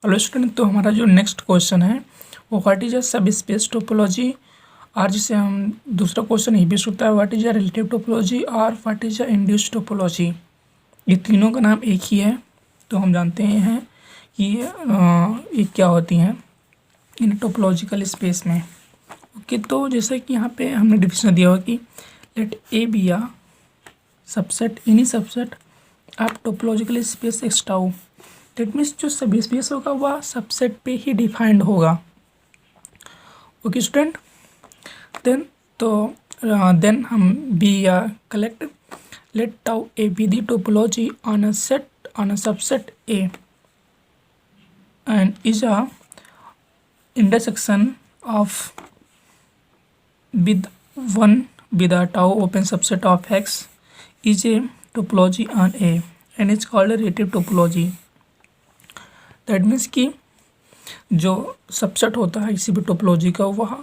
Hello student, तो हमारा जो नेक्स्ट क्वेश्चन है वो व्हाट इज अ सब स्पेस टोपोलॉजी, और जिसे हम दूसरा क्वेश्चन ये भी होता है what is a relative topology और what is a induced topology. ये तीनों का नाम एक ही है, तो हम जानते हैं कि ये क्या होती हैं इन टोपोलॉजिकल स्पेस में। ओके, तो जैसे कि यहाँ पे हमने डिफिनेशन दिया हुआ कि let A B a subset any subset of topological space X tau. That means जो सब स्पेस होगा वह सबसेट पे ही डिफाइंड होगा। ओके स्टूडेंट, देन हम बी या collect let tau A B the topology on a set on a subset A and is a intersection of with one with a tau open subset of X is a topology on A and it's called a relative topology। That means कि जो subset होता है किसी भी topology का, वह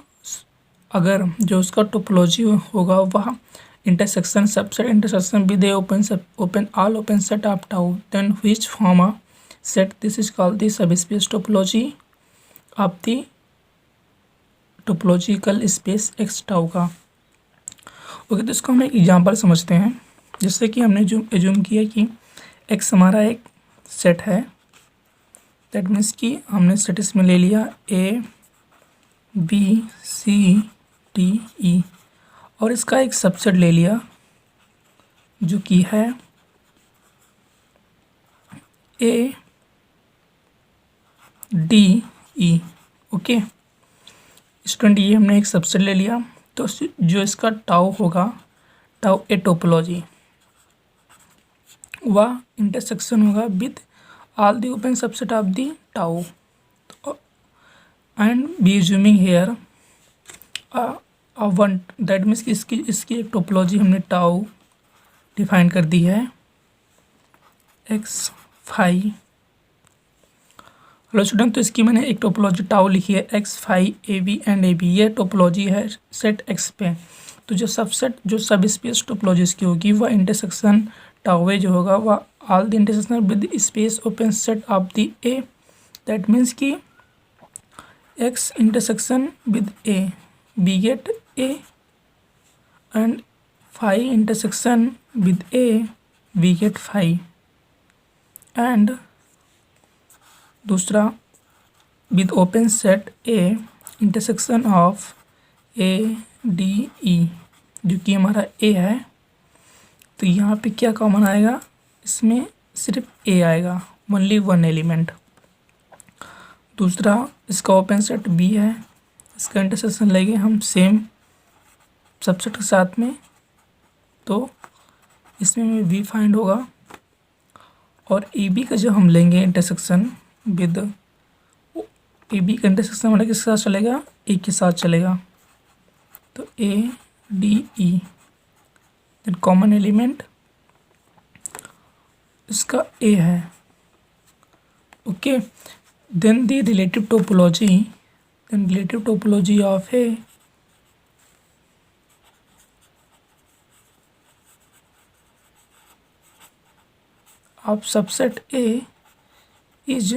अगर जो उसका टोपोलॉजी होगा वह intersection subset intersection with A open all open set of tau then which form a set, this is called the subspace topology of the topological space X tau का। Okay, तो इसको हम एक example समझते हैं। जैसे कि हमने जो एज्यूम किया कि एक्स हमारा एक सेट है, दैट मीन्स कि हमने सेट इसमें ले लिया A B C D E और इसका एक सबसेट ले लिया जो कि है ए डी ई। ओके स्टूडेंट, ये हमने एक सबसेट ले लिया, तो जो इसका टाउ होगा, टाउ ए टोपोलॉजी, वह इंटरसेक्शन होगा with all the open subset of the tau and B assuming here one. That means कि इसकी एक टोपोलॉजी हमने टाउ डिफाइन कर दी है एक्स फाई। हेलो स्टूडेंट, तो इसकी मैंने एक टोपोलॉजी टाउ लिखी है X phi A B and A B. ये टोपोलॉजी है सेट एक्स पे। तो जो सबसेट जो सब स्पेस टोपोलॉजी इसकी होगी वह इंटरसेक्शन टाउ ए जो होगा वह all the intersection with space open set of the A. That means कि X intersection with A B get A and phi intersection with A B get phi. And दूसरा with open set A intersection of A D E, जो कि हमारा ए है। तो यहाँ पे क्या कॉमन आएगा, इसमें सिर्फ ए आएगा, ओनली वन एलिमेंट। दूसरा इसका ओपन सेट बी है, इसका इंटरसेक्शन लेंगे हम सेम सबसेट के साथ में, तो इसमें वी फाइंड होगा। और ए बी का जो हम लेंगे इंटरसेक्शन विद ए बी का इंटरसेक्शन मतलब किसके साथ चलेगा, ए के साथ चलेगा। तो A D E then common element इसका ए है। Okay, then the relative topology of A of subset A is,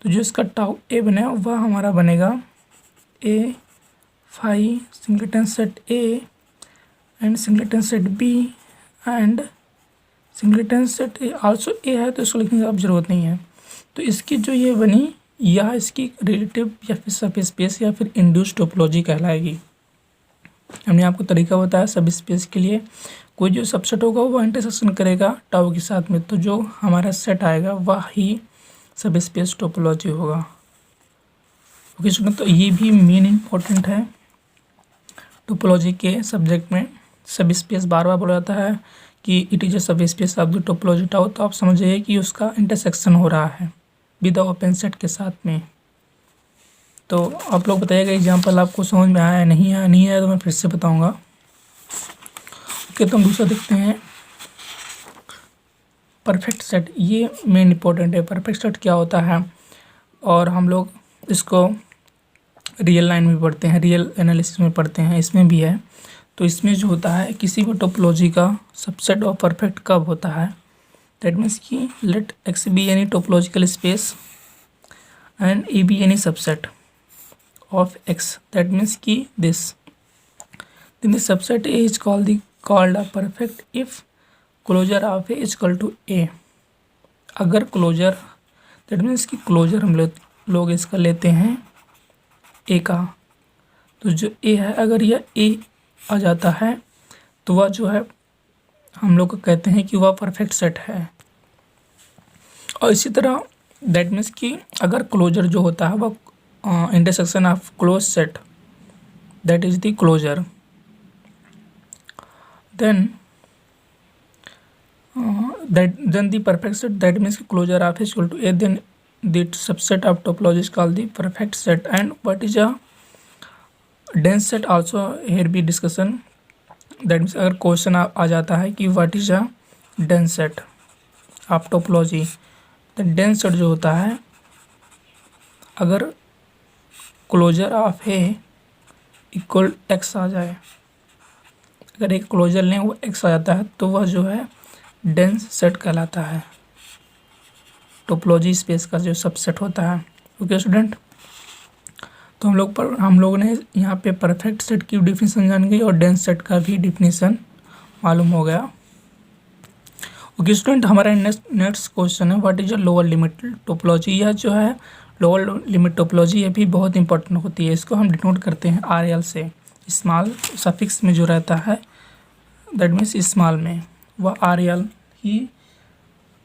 तो जो इसका टाउ ए बनेगा वह हमारा बनेगा A phi singleton set A and singleton set B and singleton set A also A है, तो इसको लिखने की अब ज़रूरत नहीं है। तो इसकी जो ये बनी यह इसकी रिलेटिव या फिर सब स्पेस या फिर इंड्यूस्ड टोपोलॉजी कहलाएगी। हमने आपको तरीका बताया सब स्पेस के लिए कोई जो सबसेट होगा वो इंटरसेक्शन करेगा टाउ के साथ में, तो जो हमारा सेट आएगा वह ही सब स्पेस टोपोलॉजी होगा। ओके स्टूडेंट, तो ये भी मेन इम्पोर्टेंट है टोपोलॉजी के सब्जेक्ट में। सब स्पेस बार बार बोला जाता है कि इट इज अ सब space of the topology tau, तो आप समझिए कि उसका इंटरसेक्शन हो रहा है विद ओपन सेट के साथ में। तो आप लोग बताइएगा एग्जाम्पल आपको समझ में आया नहीं आया तो मैं फिर से बताऊँगा। ओके, तो हम दूसरा देखते हैं परफेक्ट सेट। ये मेन इंपॉर्टेंट है, परफेक्ट सेट क्या होता है, और हम लोग इसको रियल लाइन में पढ़ते हैं, रियल एनालिसिस में पढ़ते हैं, इसमें भी है। तो इसमें जो होता है किसी भी टोपोलॉजी का सबसेट और परफेक्ट कब होता है, दैट मीन्स कि late x be any topological space and A be any subset of x, that means कि this, then the subset A is called a perfect if closure of A is equal to A। अगर closure, that means कि closure हम लोग इसका लेते हैं A का, तो जो A है अगर यह A आ जाता है तो वह जो है हम लोग कहते हैं कि वह परफेक्ट सेट है। और इसी तरह दैट मीन्स कि अगर क्लोजर जो होता है वह intersection of close set, that is the closure, then the perfect set, that means closure of is equal to A, then the subset of topology is called the perfect set। and what is a dense set also here be discussion, that means अगर question आ जाता है कि what is a dense set of topology, तो dense set जो होता है अगर closure of A equal x आ जाए, अगर एक क्लोजर लें वो x आ जाता है तो वह जो है डेंस सेट कहलाता है, टोपोलॉजी स्पेस का जो सबसेट होता है। ओके स्टूडेंट, तो हम लोगों ने यहाँ पे परफेक्ट सेट की डिफिनीशन जान गई और डेंस सेट का भी डिफिनीशन मालूम हो गया। ओके स्टूडेंट, हमारा नेक्स्ट क्वेश्चन है what is a lower limit topology. यह जो है लोअर लिमिट टोपोलॉजी ये भी बहुत इंपॉर्टेंट होती है, इसको हम डिनोट करते हैं RL से, स्मॉल सफिक्स में जो रहता है दैट मीन्स स्मॉल में, वह RL ही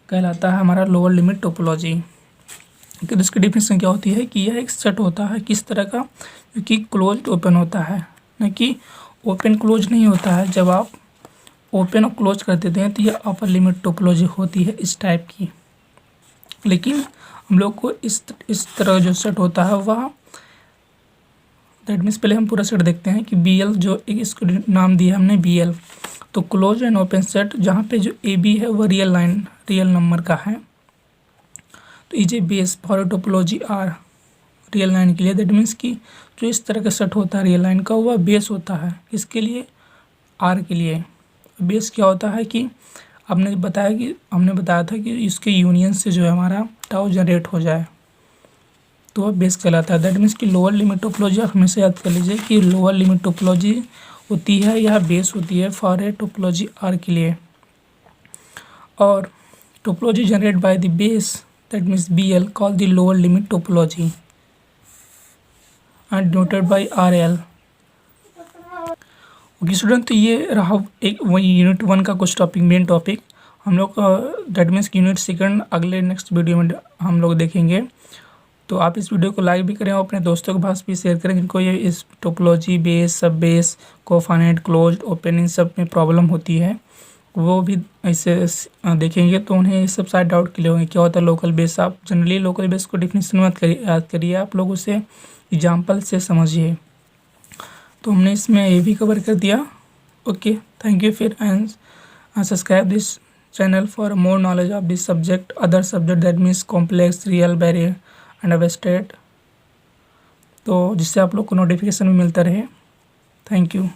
कहलाता है हमारा लोअर लिमिट टोपोलॉजी। तो इसकी डिफिनेशन क्या होती है कि यह एक सेट होता है किस तरह का, क्योंकि क्लोज ओपन होता है, न कि ओपन क्लोज नहीं होता है। जब आप ओपन और क्लोज कर देते हैं तो यह अपर लिमिट टोपोलॉजी होती है इस टाइप की। लेकिन हम लोग को इस तरह जो सेट होता है वह दैट मीन्स पहले हम पूरा सेट देखते हैं कि BL जो एक इसको नाम दिया हमने BL, तो क्लोज एंड ओपन सेट जहाँ पे जो AB है वह रियल नंबर का है, तो is a base for topology R real line के लिए। दैट मीन्स कि जो इस तरह का सेट होता है रियल लाइन का वह बेस होता है इसके लिए, R के लिए। बेस क्या होता है कि हमने बताया था कि इसके यूनियन से जो है हमारा टाउ जनरेट हो जाए तो वह बेस कहलाता है। दैट मीन्स कि लोअर लिमिट टोपोलॉजी आप हमेशा याद कर लीजिए कि लोअर लिमिट टोपोलॉजी होती है यह बेस होती है फॉर ए टोपोलॉजी R के लिए, और topology generate by the base that means BL call the lower limit topology and noted bye RL। Okay student, तो ये रहा एक वही यूनिट 1 का कुछ टॉपिक, मेन टॉपिक। हम लोग दैट मीन्स यूनिट 2 अगले नेक्स्ट वीडियो में हम लोग देखेंगे। तो आप इस वीडियो को लाइक भी करें और अपने दोस्तों के पास भी शेयर करें जिनको ये इस टोपोलॉजी बेस, सब बेस, कोफाइनाइट, क्लोज, ओपन इन सब में प्रॉब्लम होती है, वो भी ऐसे देखेंगे तो उन्हें ये सब सारे डाउट क्लियर होंगे। क्या होता है लोकल बेस, आप जनरली लोकल बेस को डिफिनेशन मत याद करिए, आप लोग उसे एग्जाम्पल से समझिए। तो हमने इसमें ये भी कवर कर दिया। ओके, थैंक यू फिर, and subscribe this channel for more knowledge of this subject, other subject that means complex, real, barrier and abstract, तो जिससे आप लोग को नोटिफिकेशन भी मिलता रहे। Thank you.